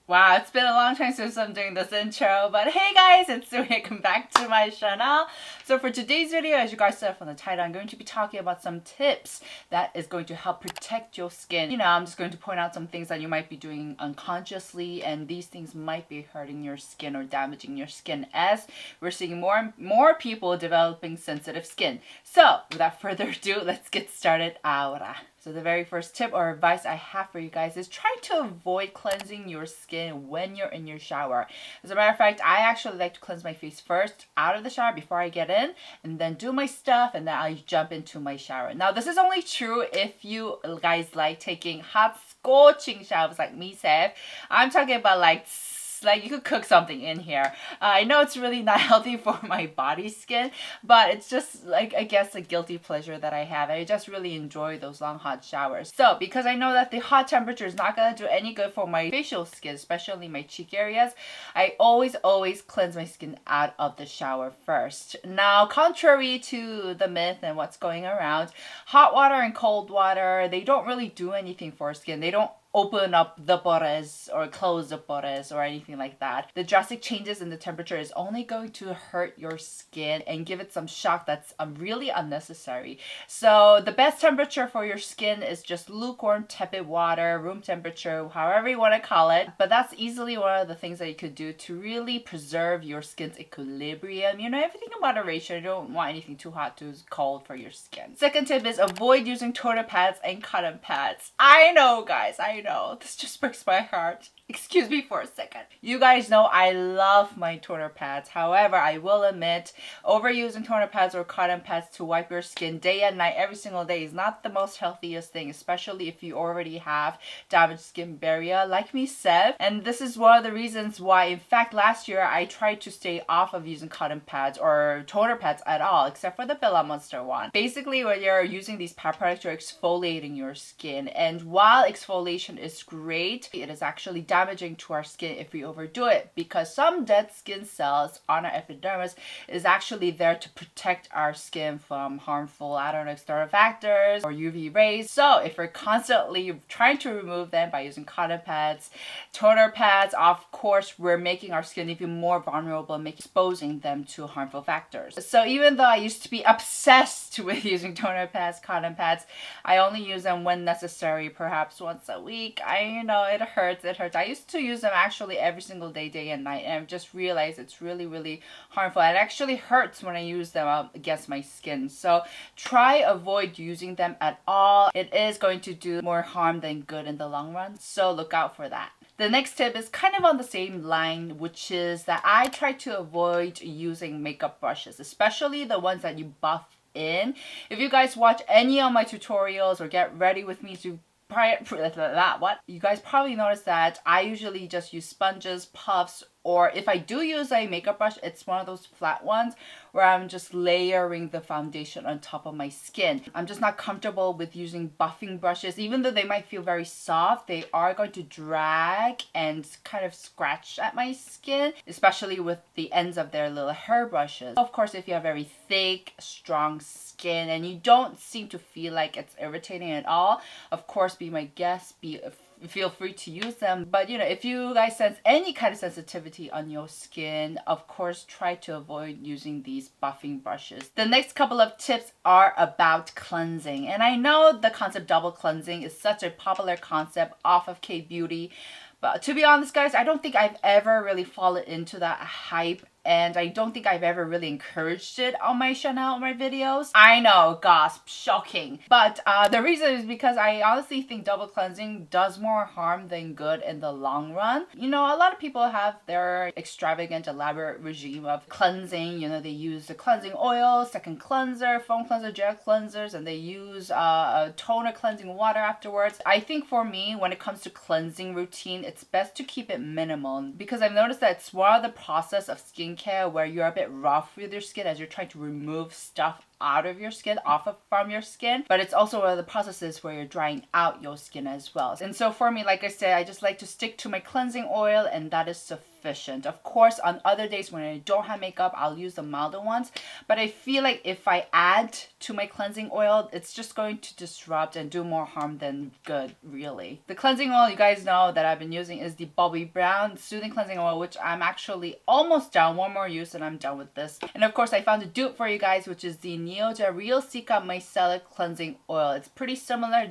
Wow, it's been a long time since I'm doing this intro, but hey guys, it's Sue. Welcome back to my channel. So for today's video, as you guys saw from the title, I'm going to be talking about some tips that is going to help protect your skin. You know, I'm just going to point out some things that you might be doing unconsciously, and these things might be hurting your skin or damaging your skin, as we're seeing more and more people developing sensitive skin. So without further ado, let's get started ahora. So the very first tip or advice I have for you guys is try to avoid cleansing your skin when you're in your shower. As a matter of fact, I actually like to cleanse my face first out of the shower before I get in, and then do my stuff, and then I jump into my shower. Now this is only true if you guys like taking hot scorching showers like me, Seth. I'm talking about like you could cook something in here. I know it's really not healthy for my body skin, but it's just like, I guess, a guilty pleasure that I have. I just really enjoy those long hot showers. So because I know that the hot temperature is not going to do any good for my facial skin, especially my cheek areas, I always cleanse my skin out of the shower first. Now, contrary to the myth and what's going around, hot water and cold water, they don't really do anything for skin. They don't open up the pores or close the pores or anything like that. The drastic changes in the temperature is only going to hurt your skin and give it some shock that's really unnecessary. So the best temperature for your skin is just lukewarm, tepid water, room temperature, however you want to call it. But that's easily one of the things that you could do to really preserve your skin's equilibrium. You know, everything in moderation. You don't want anything too hot, too cold for your skin. Second tip is avoid using toner pads and cotton pads. I know, guys, I know. This just breaks my heart. Excuse me for a second. You guys know I love my toner pads. However, I will admit, overusing toner pads or cotton pads to wipe your skin day and night every single day is not the most healthiest thing, especially if you already have damaged skin barrier like me said. And this is one of the reasons why, in fact, last year I tried to stay off of using cotton pads or toner pads at all, except for the Bella Monster one. Basically, when you're using these pad products, you're exfoliating your skin. And while exfoliation is great, it is actually damaging to our skin if we overdo it, because some dead skin cells on our epidermis is actually there to protect our skin from harmful, I don't know, external factors or UV rays. So if we're constantly trying to remove them by using cotton pads, toner pads, of course, we're making our skin even more vulnerable, exposing them to harmful factors. So even though I used to be obsessed with using toner pads, cotton pads, I only use them when necessary, perhaps once a week. I know it hurts. I used to use them actually every single day, day and night, and I've just realized it's really harmful. It actually hurts when I use them against my skin. So try avoid using them at all. It is going to do more harm than good in the long run, so look out for that. The next tip is kind of on the same line, which is that I try to avoid using makeup brushes, especially the ones that you buff in. If you guys watch any of my tutorials or get ready with me to you guys probably noticed that I usually just use sponges, puffs, or if I do use a makeup brush, it's one of those flat ones where I'm just layering the foundation on top of my skin. I'm just not comfortable with using buffing brushes. Even though they might feel very soft, they are going to drag and kind of scratch at my skin, especially with the ends of their little hair brushes. Of course, if you have very thick, strong skin and you don't seem to feel like it's irritating at all, of course, be my guest, feel free to use them. But you know, if you guys sense any kind of sensitivity on your skin, of course, try to avoid using these buffing brushes. The next couple of tips are about cleansing. And I know the concept double cleansing is such a popular concept off of K-beauty, but to be honest, guys, I don't think I've ever really fallen into that hype, and I don't think I've ever really encouraged it on my channel or my videos. I know, gasp, shocking. But the reason is because I honestly think double cleansing does more harm than good in the long run. You know, a lot of people have their extravagant, elaborate regime of cleansing. You know, they use the cleansing oil, second cleanser, foam cleanser, gel cleansers, and they use a toner cleansing water afterwards. I think for me, when it comes to cleansing routine, it's best to keep it minimal, because I've noticed that it's one of the process of skincare where you're a bit rough with your skin as you're trying to remove stuff out of your skin, from your skin, but it's also one of the processes where you're drying out your skin as well. And so for me, like I said, I just like to stick to my cleansing oil, and that is sufficient. Of course, on other days when I don't have makeup, I'll use the milder ones, but I feel like if I add to my cleansing oil, it's just going to disrupt and do more harm than good, really. The cleansing oil you guys know that I've been using is the Babi브라운 Soothing Cleansing Oil, which I'm actually almost done. One more use and I'm done with this. And of course, I found a dupe for you guys, which is the Neogen Real Cica Micellar Cleansing Oil. It's pretty similar.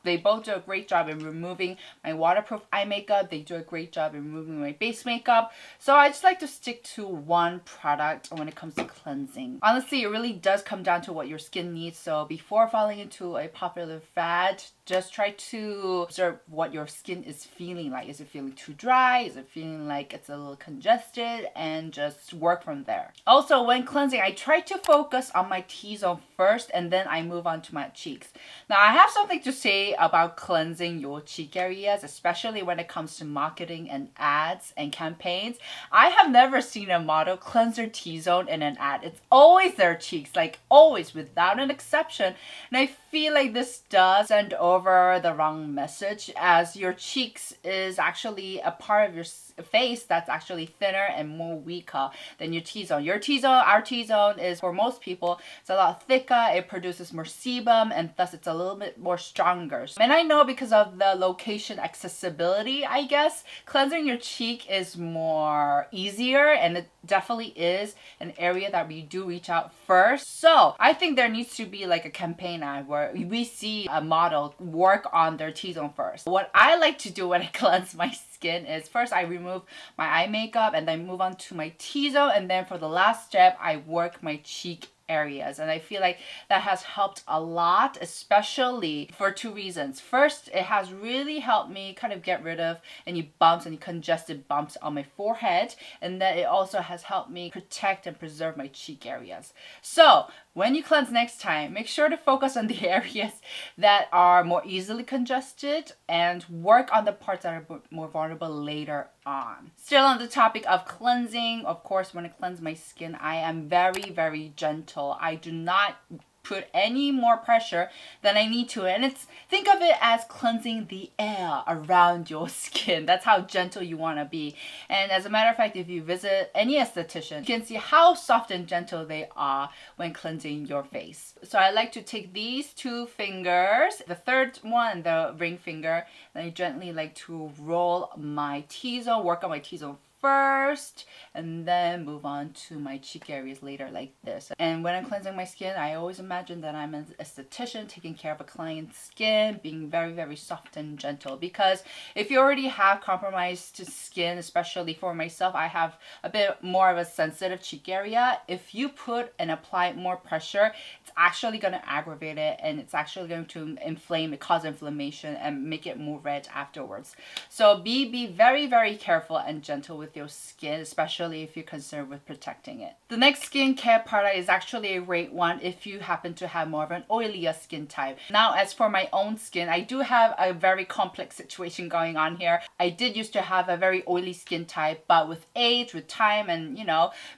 They both do a great job in removing my waterproof eye makeup. They do a great job in removing my base makeup. So I just like to stick to one product when it comes to cleansing. Honestly, it really does come down to what your skin needs. So before falling into a popular fad, just try to observe what your skin is feeling like. Is it feeling too dry? Is it feeling like it's a little congested? And just work from there. Also, when cleansing, I try to focus on my T-zone first, and then I move on to my cheeks. Now, I have something to say about cleansing your cheek areas, especially when it comes to marketing and ads and campaigns. I have never seen a model cleanse their T-zone in an ad. It's always their cheeks, like always, without an exception. And I feel like this does send over the wrong message, as your cheeks is actually a part of your face that's actually thinner and more weaker than your T-zone. Our T-zone is, for most people, it's a lot thicker, it produces more sebum, and thus it's a little bit more stronger. And I know because of the location accessibility, I guess, cleansing your cheek is more easier, and it definitely is an area that we do reach out first. So I think there needs to be like a campaign ad where we see a model work on their T-zone first. What I like to do when I cleanse my skin is first I remove my eye makeup and then move on to my T-zone, and then for the last step I work my cheek areas. And I feel like that has helped a lot, especially for two reasons. First, it has really helped me kind of get rid of any bumps, any congested bumps on my forehead, and that it also has helped me protect and preserve my cheek areas. So when you cleanse next time, make sure to focus on the areas that are more easily congested and work on the parts that are more vulnerable later on. Still on the topic of cleansing, of course, when I cleanse my skin, I am very, very gentle. I do not put any more pressure than I need to. And think of it as cleansing the air around your skin. That's how gentle you want to be. And as a matter of fact, if you visit any esthetician, you can see how soft and gentle they are when cleansing your face. So I like to take these two fingers, the third one, the ring finger, and I gently like to roll my T-zone, work on my T-zone first, and then move on to my cheek areas later, like this. And when I'm cleansing my skin, I always imagine that I'm an esthetician taking care of a client's skin, being very, very soft and gentle. Because if you already have compromised skin, especially for myself, I have a bit more of a sensitive cheek area. If you put and apply more pressure, it's actually going to aggravate it, and it's actually going to inflame it, cause inflammation, and make it more red afterwards. So be very, very careful and gentle with your skin, especially if you're concerned with protecting it. The next skincare product is actually a great one if you happen to have more of an oilier skin type. Now, as for my own skin, I do have a very complex situation going on here. I did used to have a very oily skin type, but with age, with time, and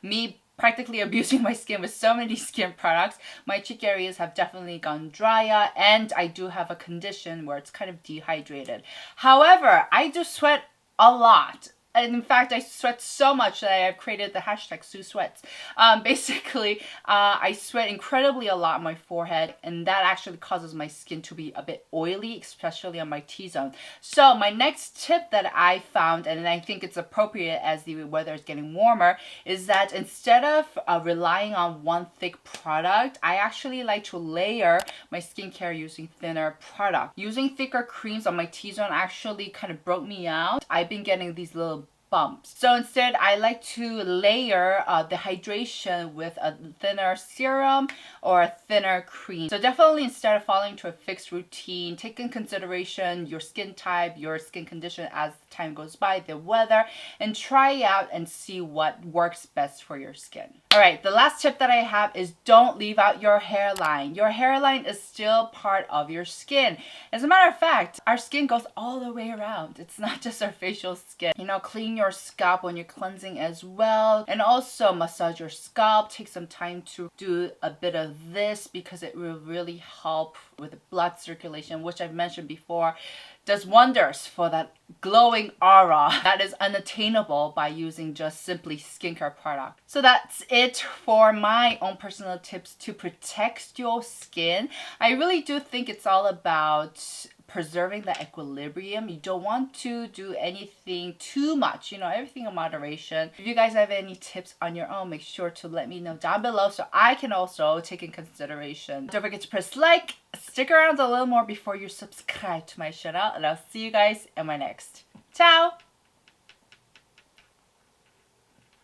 me practically abusing my skin with so many skin products, my cheek areas have definitely gone drier, and I do have a condition where it's kind of dehydrated. However, I do sweat a lot. And in fact, I sweat so much that I've created the hashtag Sue Sweats. Basically, I sweat incredibly a lot on my forehead, and that actually causes my skin to be a bit oily, especially on my T-zone. So my next tip that I found, and I think it's appropriate as the weather is getting warmer, is that instead of relying on one thick product, I actually like to layer my skincare using thinner product. Using thicker creams on my T-zone actually kind of broke me out. I've been getting these little bumps. So instead, I like to layer the hydration with a thinner serum or a thinner cream. So definitely, instead of following to a fixed routine, take in consideration your skin type, your skin condition as time goes by, the weather, and try out and see what works best for your skin. Alright, the last tip that I have is don't leave out your hairline. Your hairline is still part of your skin. As a matter of fact, our skin goes all the way around. It's not just our facial skin. You know, clean your scalp when you're cleansing as well. And also massage your scalp. Take some time to do a bit of this because it will really help with the blood circulation, which I've mentioned before. Does wonders for that glowing aura that is unattainable by using just simply skincare product. So that's it for my own personal tips to protect your skin. I really do think it's all about preserving the equilibrium. You don't want to do anything too much, you know, everything in moderation. If you guys have any tips on your own, make sure to let me know down below so I can also take in consideration. Don't forget to press like, stick around a little more before you subscribe to my channel, and I'll see you guys in my next. Ciao!